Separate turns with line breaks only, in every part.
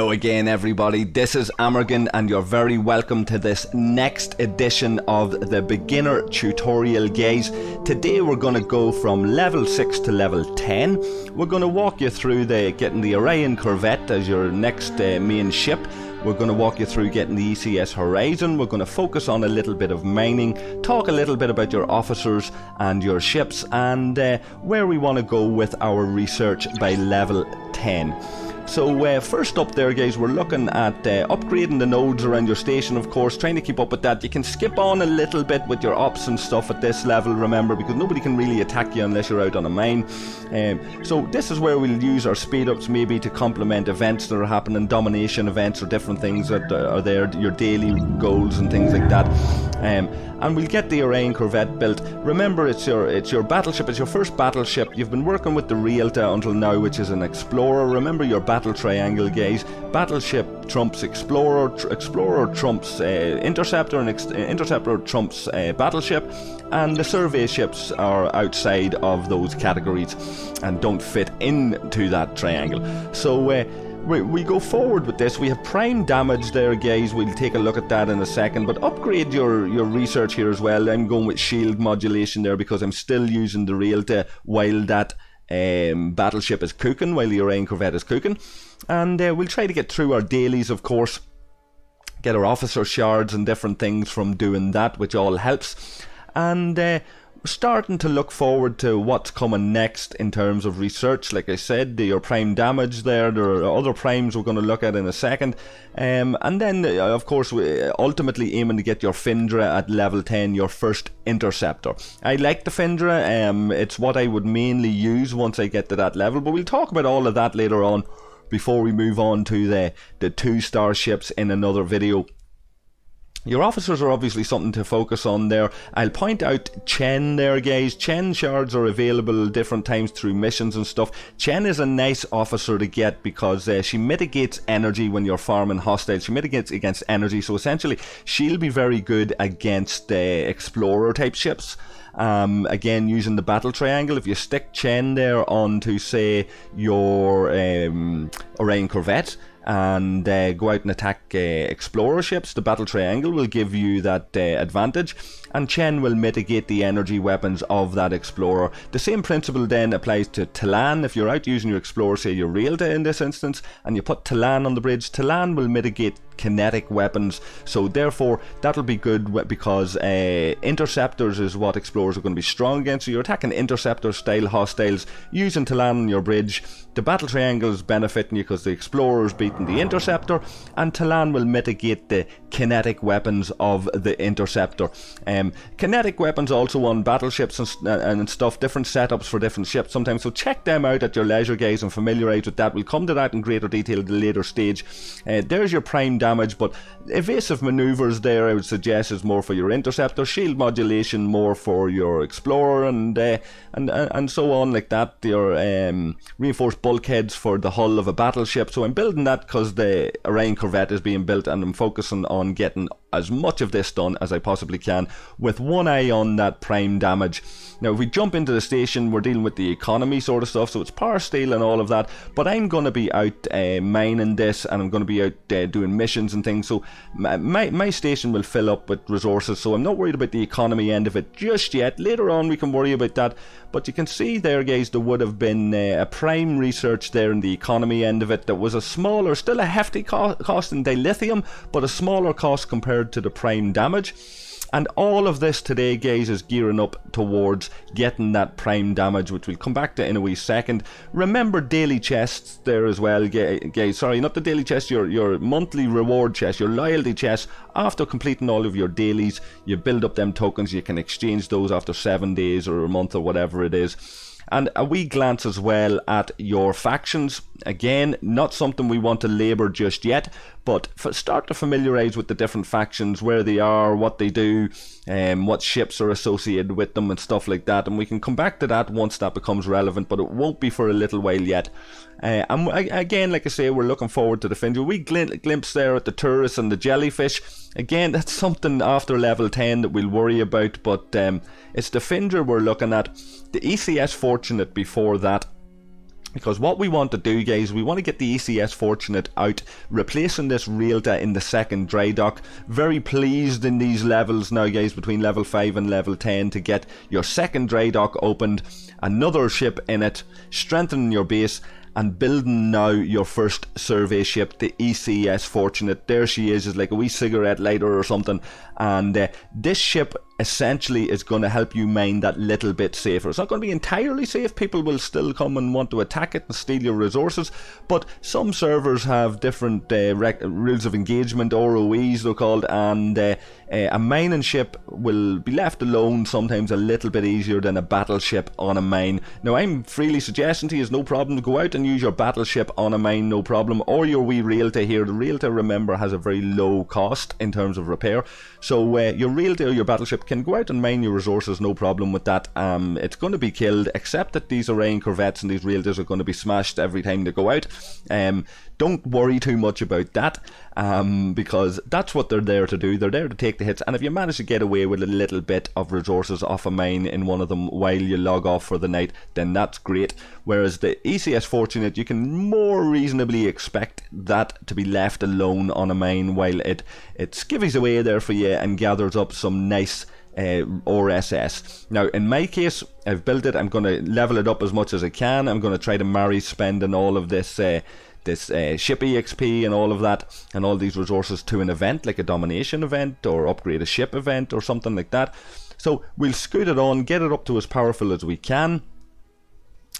Hello again everybody, this is Amorgin and you're very welcome to this next edition of the beginner tutorial guys. Today we're going to go from level 6 to level 10. We're going to walk you through getting the Orion Corvette as your next main ship. We're going to walk you through getting the ECS Horizon. We're going to focus on a little bit of mining, talk a little bit about your officers and your ships, and where we want to go with our research by level 10. So first up there guys, we're looking at upgrading the nodes around your station, of course, trying to keep up with that. You can skip on a little bit with your ops and stuff at this level, remember, because nobody can really attack you unless you're out on a mine. So this is where we'll use our speed ups maybe to complement events that are happening, domination events or different things that are there, your daily goals and things like that. And we'll get the Orion Corvette built. Remember, it's your battleship, it's your first battleship. You've been working with the Realta until now, which is an Explorer. Remember your battle triangle, guys. Battleship trumps Explorer, Explorer trumps Interceptor, and Interceptor trumps Battleship. And the survey ships are outside of those categories and don't fit into that triangle. So we go forward with this. We have prime damage there guys, we'll take a look at that in a second, but upgrade your research here as well. I'm going with shield modulation there because I'm still using the Realta while that battleship is cooking, while the Orion Corvette is cooking. And we'll try to get through our dailies, of course, get our officer shards and different things from doing that, which all helps. And starting to look forward to what's coming next in terms of research. Like I said, your prime damage there are other primes we're going to look at in a second, and then of course we ultimately aiming to get your Findra at level 10, your first interceptor. I like the Findra, it's what I would mainly use once I get to that level, but we'll talk about all of that later on before we move on to the 2-star ships in another video. Your officers are obviously something to focus on there. I'll point out Chen there guys. Chen shards are available different times through missions and stuff. Chen is a nice officer to get because she mitigates energy when you're farming hostiles. She mitigates against energy, so essentially she'll be very good against Explorer type ships. Again, using the battle triangle, if you stick Chen there onto say your Orion Corvette and go out and attack Explorer ships, the battle triangle will give you that advantage, and Chen will mitigate the energy weapons of that Explorer. The same principle then applies to Talan. If you're out using your Explorer, say your Realta in this instance, and you put Talan on the bridge, Talan will mitigate kinetic weapons, so therefore that'll be good because interceptors is what Explorers are going to be strong against. So you're attacking interceptor style hostiles using Talan on your bridge. The battle triangle is benefiting you because the Explorer is beating the interceptor, and Talan will mitigate the kinetic weapons of the interceptor. Kinetic weapons also on battleships and stuff, different setups for different ships sometimes, so check them out at your leisure guys and familiarise with that. We'll come to that in greater detail at a later stage. There's your prime damage, but evasive maneuvers there I would suggest is more for your interceptor, shield modulation more for your Explorer, and so on like that. Your reinforced bulkheads for the hull of a battleship. So I'm building that because the Orion Corvette is being built, and I'm focusing on getting as much of this done as I possibly can with one eye on that prime damage. Now if we jump into the station, we're dealing with the economy sort of stuff, so it's power steel and all of that, but I'm going to be out mining this, and I'm going to be out doing missions and things, so my station will fill up with resources, so I'm not worried about the economy end of it just yet. Later on we can worry about that, but you can see there guys, there would have been a prime research there in the economy end of it that was a smaller, still a hefty cost in dilithium, but a smaller cost compared to the prime damage. And all of this today guys is gearing up towards getting that prime damage, which we'll come back to in a wee second. Remember daily chests there as well guys, sorry, not the daily chest, your monthly reward chest, your loyalty chest. After completing all of your dailies, you build up them tokens, you can exchange those after 7 days or a month or whatever it is. And a wee glance as well at your factions. Again, not something we want to labour just yet, but start to familiarise with the different factions, where they are, what they do, what ships are associated with them and stuff like that. And we can come back to that once that becomes relevant, but it won't be for a little while yet. And again, like I say, we're looking forward to the Findra. We glimpse there at the tourists and the jellyfish. Again, that's something after level 10 that we'll worry about, but it's the Findra we're looking at. The ECS Fortunate before that Because what we want to do, guys, we want to get the ECS Fortunate out, replacing this Realta in the second dry dock. Very pleased in these levels now, guys, between level 5 and level 10 to get your second dry dock opened, another ship in it, strengthening your base, and building now your first survey ship, the ECS Fortunate. There she is like a wee cigarette lighter or something, and this ship essentially is going to help you mine that little bit safer. It's not going to be entirely safe. People will still come and want to attack it and steal your resources, but some servers have different rules of engagement, ROEs they're called, and a mining ship will be left alone sometimes a little bit easier than a battleship on a mine. Now I'm freely suggesting to you, no problem to go out and use your battleship on a mine, no problem, or your wee Realta here. The Realta, remember, has a very low cost in terms of repair, so your Realta or your battleship can go out and mine your resources, no problem with that. It's going to be killed, except that these Orion corvettes and these Realtas are going to be smashed every time they go out. Don't worry too much about that, because that's what they're there to do. They're there to take the hits, and if you manage to get away with a little bit of resources off a mine in one of them while you log off for the night, then that's great. Whereas the ECS Fortunate, you can more reasonably expect that to be left alone on a mine while it skivvies away there for you and gathers up some nice RSS. Now in my case, I've built it. I'm going to level it up as much as I can. I'm going to try to marry spending all of this ship EXP and all of that and all these resources to an event like a domination event or upgrade a ship event or something like that. So we'll scoot it on, get it up to as powerful as we can,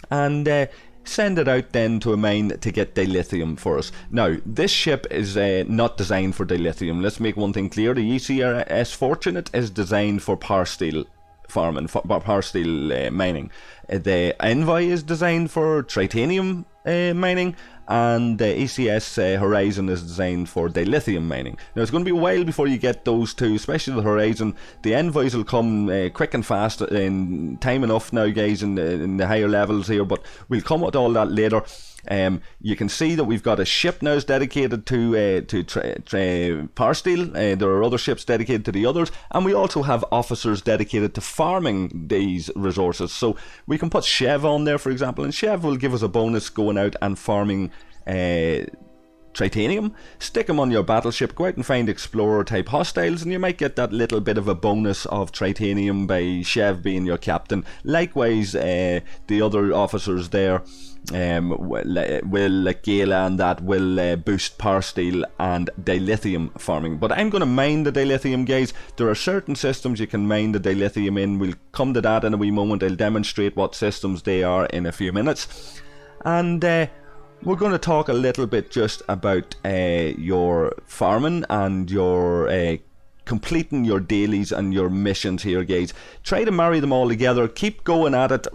and send it out then to a mine to get dilithium for us. Now this ship is not designed for dilithium. Let's make one thing clear: the ECS Fortunate is designed for power steel farming, power steel mining. The Envoy is designed for titanium mining, and the ECS Horizon is designed for dilithium mining. Now it's going to be a while before you get those two, especially the Horizon. The Envoys will come quick and fast in time enough now, guys, in the higher levels here, but we'll come with all that later. You can see that we've got a ship now dedicated to power steel. There are other ships dedicated to the others, and we also have officers dedicated to farming these resources. So we can put Chev on there, for example, and Chev will give us a bonus going out and farming titanium. Stick them on your battleship, go out and find explorer type hostiles, and you might get that little bit of a bonus of titanium by Chev being your captain. Likewise, the other officers there will, like Gala and that, will boost power steel and dilithium farming. But I'm going to mine the dilithium, guys. There are certain systems you can mine the dilithium in. We'll come to that in a wee moment. I'll demonstrate what systems they are in a few minutes, and we're going to talk a little bit just about your farming and your completing your dailies and your missions here, guys. Try to marry them all together. Keep going at it.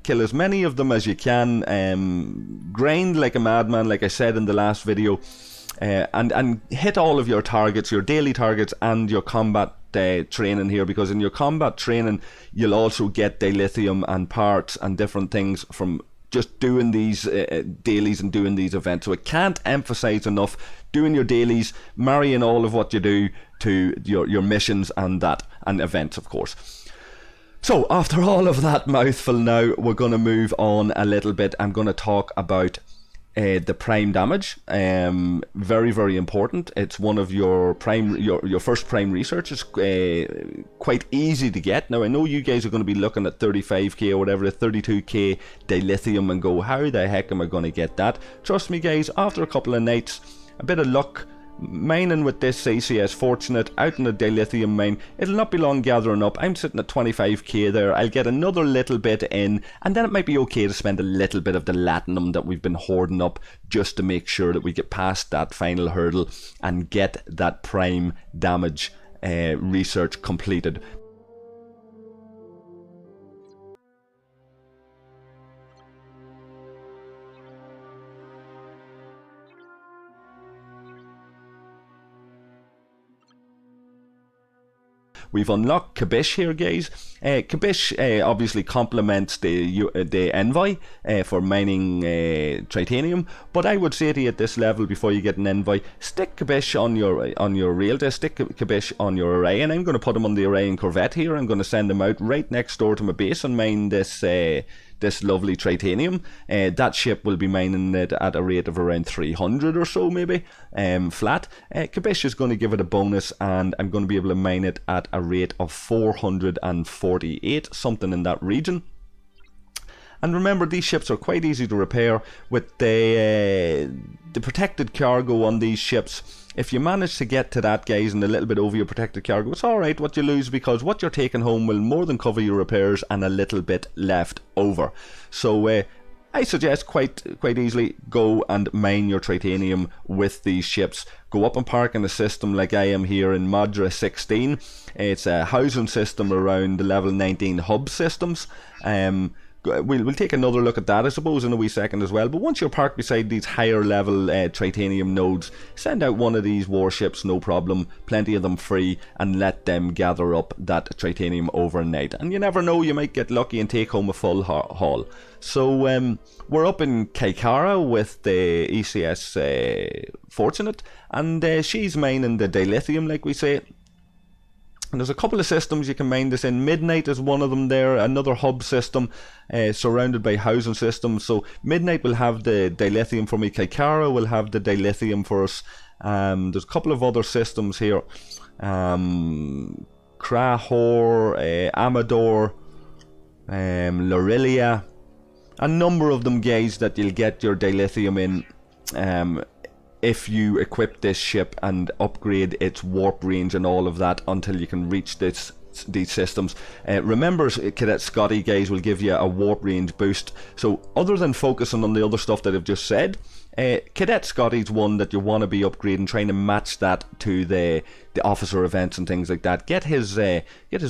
Kill as many of them as you can. Grind like a madman, like I said in the last video, and hit all of your targets, your daily targets, and your combat training here, because in your combat training you'll also get dilithium and parts and different things from just doing these dailies and doing these events. So I can't emphasize enough doing your dailies, marrying all of what you do to your missions and events, of course. So after all of that mouthful, now we're going to move on a little bit. I'm going to talk about the prime damage. Very, very important. It's one of your first prime research. It's quite easy to get. Now I know you guys are going to be looking at 35k or whatever, 32k dilithium, and go, how the heck am I going to get that? Trust me, guys, after a couple of nights, a bit of luck, mining with this ECS Fortunate out in the dilithium mine, it'll not be long gathering up. I'm sitting at 25k there. I'll get another little bit in, and then it might be okay to spend a little bit of the latinum that we've been hoarding up just to make sure that we get past that final hurdle and get that prime damage research completed. We've unlocked Kabish here, guys. Kabish obviously complements the Envoy for mining titanium, but I would say to you at this level, before you get an Envoy, stick Kabish on your Realta, stick Kabish on your Orion. I'm going to put him on the Orion Corvette here. I'm going to send him out right next door to my base and mine this this lovely titanium. That ship will be mining it at a rate of around 300 or so, maybe, flat. Kabish is going to give it a bonus, and I'm going to be able to mine it at a rate of 448, something in that region. And remember, these ships are quite easy to repair with the protected cargo on these ships. If you manage to get to that, guys, and a little bit over your protected cargo, it's alright what you lose, because what you're taking home will more than cover your repairs and a little bit left over. So I suggest quite easily go and mine your titanium with these ships. Go up and park in a system like I am here in Madra 16. It's a housing system around the level 19 hub systems. We'll take another look at that, I suppose, in a wee second as well. But once you're parked beside these higher level titanium nodes, send out one of these warships, no problem, plenty of them free, and let them gather up that titanium overnight. And you never know, you might get lucky and take home a full haul. So we're up in Kaikara with the ECS Fortunate, and she's mining the dilithium, like we say. And there's a couple of systems you can mine this in. Midnight is one of them there, another hub system surrounded by housing systems. So Midnight will have the dilithium for me. Kaikara will have the dilithium for us. There's a couple of other systems here. Krahor, Amador, Lorilia. A number of them, guys, that you'll get your dilithium in if you equip this ship and upgrade its warp range and all of that until you can reach these systems. Remember, Cadet Scotty, guys, will give you a warp range boost. So other than focusing on the other stuff that I've just said, Cadet Scotty's one that you want to be upgrading, trying to match that to the officer events and things like that. Get his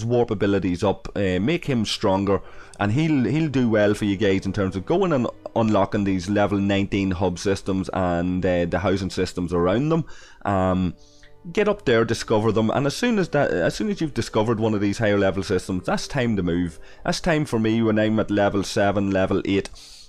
warp abilities up, make him stronger, and he'll do well for you guys in terms of going and unlocking these level 19 hub systems and the housing systems around them. Get up there, discover them, and as soon as you've discovered one of these higher level systems, that's time to move. That's time for me when I'm at level 7, level 8,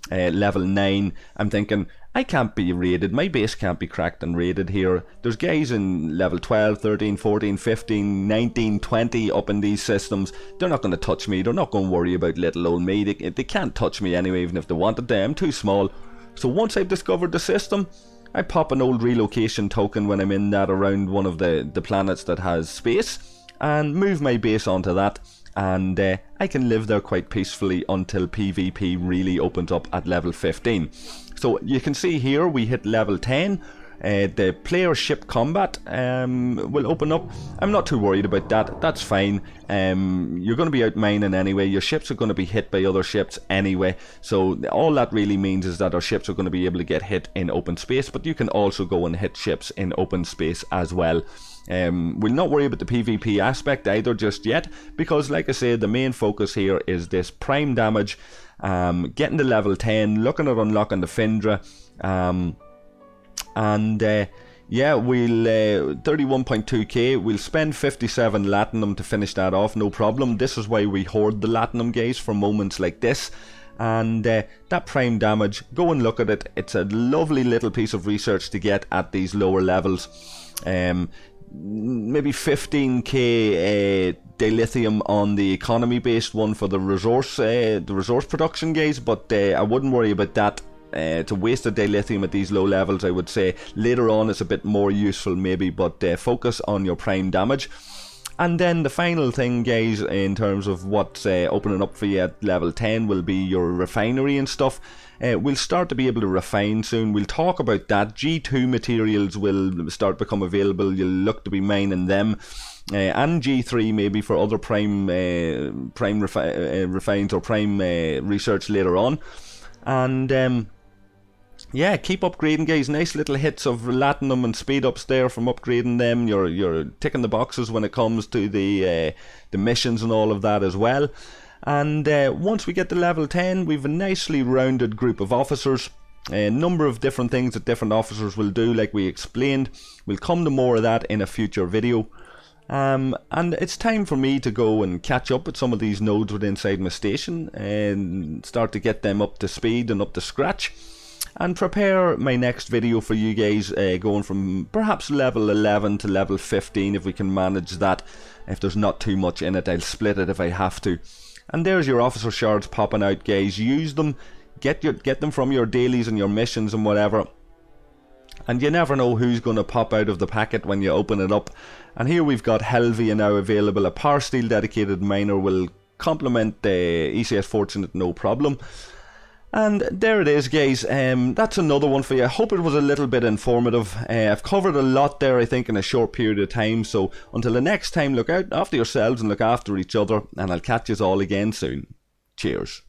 level 9. I'm thinking, I can't be raided, my base can't be cracked and raided here. There's guys in level 12, 13, 14, 15, 19, 20 up in these systems. They're not going to touch me, they're not going to worry about little old me. They can't touch me anyway, even if they wanted to. I'm too small. So once I've discovered the system, I pop an old relocation token when I'm in that around one of the planets that has space, and move my base onto that, and I can live there quite peacefully until PvP really opens up at level 15. So you can see here we hit level 10. The player ship combat will open up. I'm not too worried about that, that's fine. You're going to be out mining anyway, your ships are going to be hit by other ships anyway, so all that really means is that our ships are going to be able to get hit in open space, but you can also go and hit ships in open space as well. We'll not worry about the PvP aspect either just yet, because like I said, the main focus here is this prime damage, getting to level 10, looking at unlocking the Findra, yeah, we'll 31.2k, we'll spend 57 latinum to finish that off, no problem. This is why we hoard the latinum, guys, for moments like this. And that prime damage, go and look at it. It's a lovely little piece of research to get at these lower levels. Maybe 15k dilithium on the economy based one for the resource production, guys, but I wouldn't worry about that. To waste the dilithium at these low levels, I would say. Later on it's a bit more useful maybe, but focus on your prime damage. And then the final thing, guys, in terms of what's opening up for you at level 10 will be your refinery and stuff. We'll start to be able to refine soon. We'll talk about that. G2 materials will start to become available. You'll look to be mining them. And G3 maybe for other prime refines or prime research later on. And yeah, keep upgrading, guys. Nice little hits of latinum and speed ups there from upgrading them. You're ticking the boxes when it comes to the missions and all of that as well. And once we get to level 10, we've a nicely rounded group of officers. A number of different things that different officers will do, like we explained. We'll come to more of that in a future video. And it's time for me to go and catch up with some of these nodes within inside my station and start to get them up to speed and up to scratch, and prepare my next video for you guys, going from perhaps level 11 to level 15 if we can manage that. If there's not too much in it, I'll split it if I have to. And there's your officer shards popping out, guys. Use them, get them from your dailies and your missions and whatever. And you never know who's going to pop out of the packet when you open it up. And here we've got Helvia now available. A Power Steel dedicated miner will complement the ECS Fortunate, no problem. And there it is, guys. That's another one for you. I hope it was a little bit informative. I've covered a lot there, I think, in a short period of time. So until the next time, look out after yourselves and look after each other. And I'll catch you all again soon. Cheers.